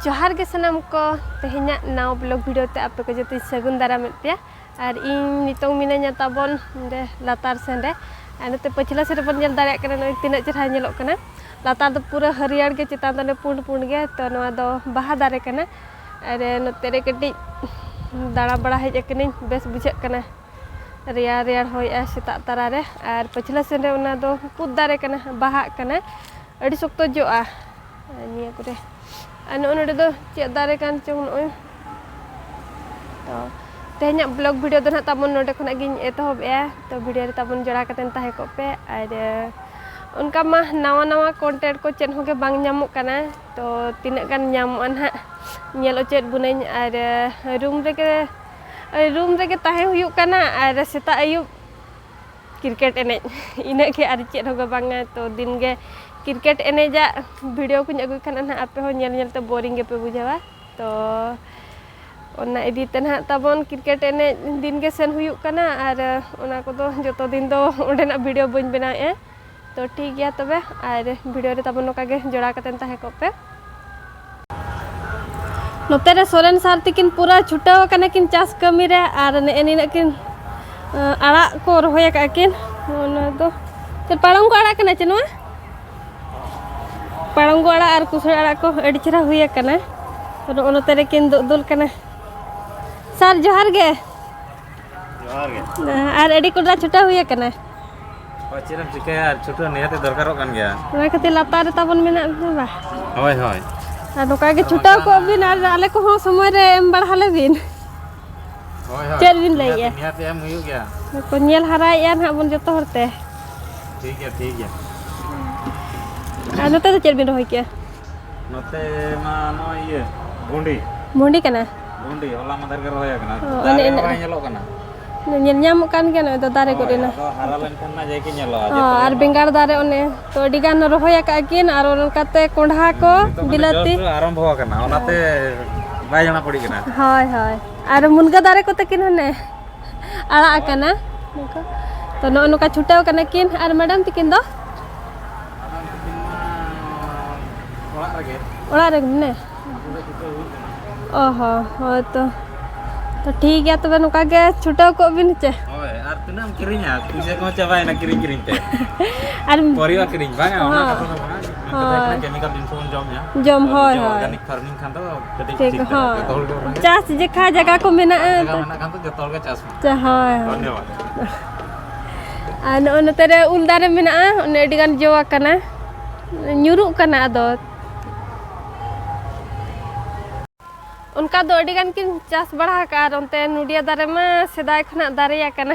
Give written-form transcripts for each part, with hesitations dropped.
जोहार के सनाम को तेहना नाव ब्लॉग वीडियो ते आपे को जति सगुन दाराम पे और इन नितों मिनाया ताबन दे लातार सेंडे आनते पछिला से बन जल दारे कना तिना चेहरा नेलोक कना लातार दो पूरा हरियर के चितान दे पुंड पुंड गे तो नवा दो बाहा दारे कना अरे नते रे कटी दाड़ा बड़ा हेज कनी बेस बुझे कना रियार रियार होय सेता तारा रे और पछिला सेंडे ओना दो पुद दारे कना बाहा कना अड़ी सख्तो जोआ निया करे नोडे दो चे दारे कान चों नोय तो तेहना ब्लॉग वीडियो दो ना ताबन नोडे खना गिन एतहब तो वीडियो रे ताबन जड़ा कतेन ताहे को पे और उनका मा नवा नवा कंटेंट को चेन होगे बांग ᱧᱟᱢᱚᱜ कना तो तिना गान ᱧᱟᱢᱚᱜᱼᱟ ना ñᱮᱞ ᱚᱪᱚᱭᱮᱫ ᱵᱩᱱᱟᱹᱧ और रूम रे ताहे हुयुग कना और सेता आयुब क्रिकेट एनेज इना के और चेद होगे बांगा तो दिन गे क्रिकेट एनेजा वीडियो को अगु खान ना आपे हो ñel ñel ते बोरिंग गे पे बुझावा तो ओना इदीते ना ताबन क्रिकेट एनेज दिन गे सेन हुयुग कना और ओना को दो जतो दिन दो ओंडेना वीडियो बन बनाए तो ठीक गया तबे और वीडियो रे ताबन नोका गे जोड़ा कतेन ताहे को पे नोते रे सोरेन सार तिकिन पूरा छुटाव कना किन चास कमी रे और ने किन आड़ा को रोया का किन ओना दो चल पाड़ंग को आड़ा कना चनवा पाड़ंग आड़ा और कुसड़ आड़ा को अड़ी चरा हुई कना तो ओनते रे किन दुल कना सार जोहार गे और अड़ी कोडा छुटा हुई कना चिरम चिके यार छुटा नियते दरकारो कान गया ओना खातिर लातार ताबन मेना बा होय होय आ नोका गे छुटा को बिन और आले को हो समय रे एम बढ़ाले बिन होय होय चेर बिन लइया नियते एम हुई गया को नेल हराय या ना बन जतो हरते ठीक है आ नोते तो चेर बिन रहोय के नोते मा नो ये गुंडी मुंडी कना गुंडी होला मदर के रोया कना दारे बाय नेलो कना नेल ᱧᱟᱢᱚᱜ ᱠᱟᱱ ᱜᱮᱭᱟ ᱱᱚᱭ ᱫᱚ ᱫᱟᱨᱮ ᱠᱚᱨᱮᱱᱟ तो हरा लेनखान ना जाय के नेलो और बेंगार दारे ओने तो अडी गान रोहया का किन और ओनकाते कोंढा को बिलाती आरंभ हो कना ओनाते बाय जाना पड़ी कना हाय हाय और मुनगा दारे को तकिन हने आड़ा कना तो नो नुका छुटाव कना किन और मैडम तकिन दो ओड़ा रे ने ओहो हो तो ठीक है तबे नुका के छुटाव को बिन चे ओए आर तिनाम किरिnya पुइसा को चाबाय ना किरिं ते और परिवा किरिं बांगा ओना कतो ना केमिकल जिनसोन जम होय होय ऑर्गेनिक फार्मिंग खान तो कटी ठीक ठीक हां तोल दो चास जेखा जगह को मेना खान तो जतोल के चास हाय धन्यवाद आन ओनते रे उल दारे मेना ओने अडी गान जोवा कना ᱧᱩᱨᱩᱜ कना आदो उनका दो अडी गान किन चास बढ़ा का ओनते नुडिया दारे मा सेदाय खना दारेया कना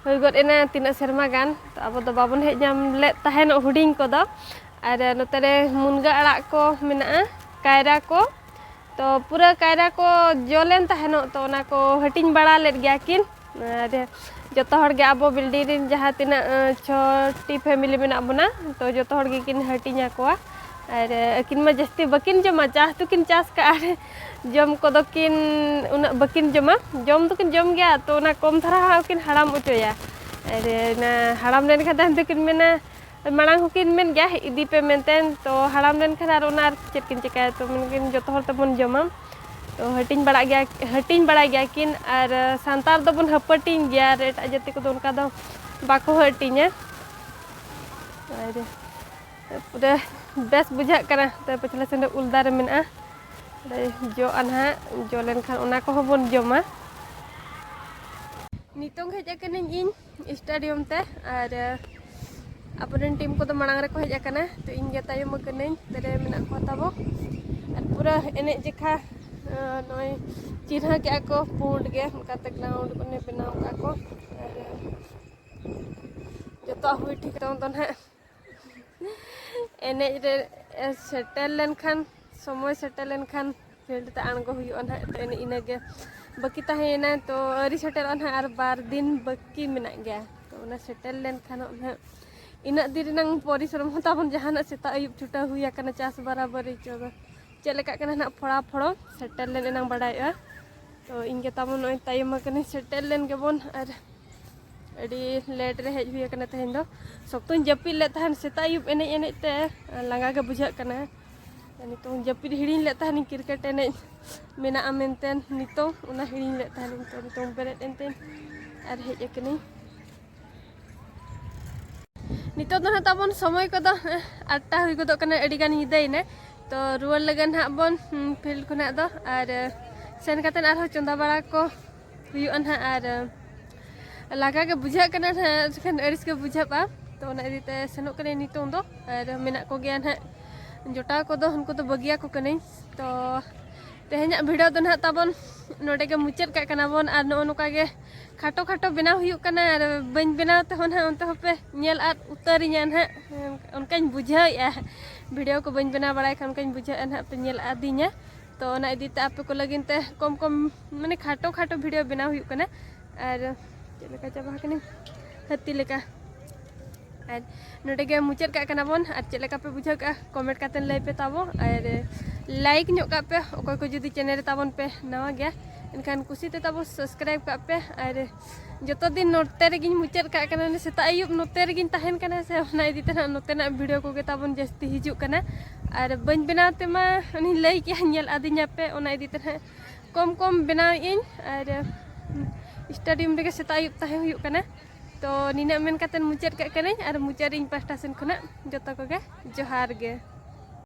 होय गड एना तिना शर्मा गान तो अब तो बाबन हे जाम ले तहन हुडिंग को दो और नोते रे मुनगा आड़ा को मेना कायरा को तो पूरा कायरा को जोलेन तहनो तो ओना को हटिंग बड़ा ले गया किन जतो हर गे आबो बिल्डिंग जहाँ तीना छोटी फैमिली में बना तो जतो हर गे किन हटिंगा कोआ और किन में जस्ती बकिन जमा चास तो किन चास का जम को दो किन उना बकिन जमा जम तो किन जम गया तो ना कम धरा किन हराम उचोया अरे ना हराम लेन खा तो किन मेना मांग होकिन मेन गया इदी पे मेनतेन तो हराम लेन खा रोना चेत किन चिका तो किन जतो हर तबन जमा तो हटिंग बड़ा गया किन और सांतार दो बन हपटिंग गया रेट जाति को उनका दो बाको हटिंगा और पूरा बेस बुझा करा तो पछला से उलदार मेना जो अनहा जो लेन खान ओना को बन जमा नितों हेज कनिन इन स्टेडियम ते और अपन टीम को तो मांग रे को हेज कना तो इन गे तायम कनिन तेरे मेना को ताबो और पूरा एने जेखा नय चिन्हा के को पुंड गे उनका तक ग्राउंड को ने बनाव का को जतो हुई ठीक तो ना एने रे सेटल लेन खान समय सेटल लेन खान फील्ड ते आंगो हुयो ना एने इने गे बाकी ताहेना तो अरी सेटल ना और बार दिन बाकी मेना गया तो ना सेटल लेन खान ना इना दिन नंग परिश्रम ताबन जहाना सेता अयुब छुटा हुई कना चास बराबर चो चलेका कना ना फड़ा फड़ो सेटल लेन एना बड़ाया तो इनके ताबन नय तायम कने सेटल लेन के बोन और अड़ी लेट रे हेज हुई कना तहन दो सप्तन जपी ले तहन सेता अयुब एने एने ते लंगा के बुझा कना nitong japid hiring lek tahan cricket enej menaa menten nitong una hiring lek tahan nitong beret enten ar hej akani nitong do na tabon somoy ko do 8টা hui godok kana adi gan nyidai na to ruwar lagan ha bon field khona do ar sen katen arho chonda bara ko huyu an ha ar laga ke bujha kana na kan aris ke bujha pa to na edite senok kane nitong do ar menak ko gian ha jota ko do unku do bagia ko kane to tehnya video do na tabon node ke mucet ka kana bon ar no nuka ge khato khato benaw huyuk kana ar bain benaw tahon ha onte hope nyel at utarinya ha onkañ bujha ya video ko bain benaw barai kan onkañ bujha an ha pe nyel adinya to na edite ape ko lagin te kom kom mane khato khato video benaw huyuk kana ar leka chaba kane hati leka ar node ge mucet ka kana bon ar chet leka pe bujha ka comment katen lay pe tabo ar like nyok ka pe okoy ko judi channel re tabon pe nawa gya enkan kusi te tabo subscribe ka pe ar joto din note re gin mucet ka kana ne seta ayub note re gin tahen kana se na edite na note na video ko ge tabon jasti hijuk kana ar bain benaw te ma ani lay ki nyel adinya pe ona edite na kom kom benaw in ar stadium rege seta ayub tahen huyuk kana to nina men katen mucet ka kana ar mucet ring pasta sen khona joto ko ge johar ge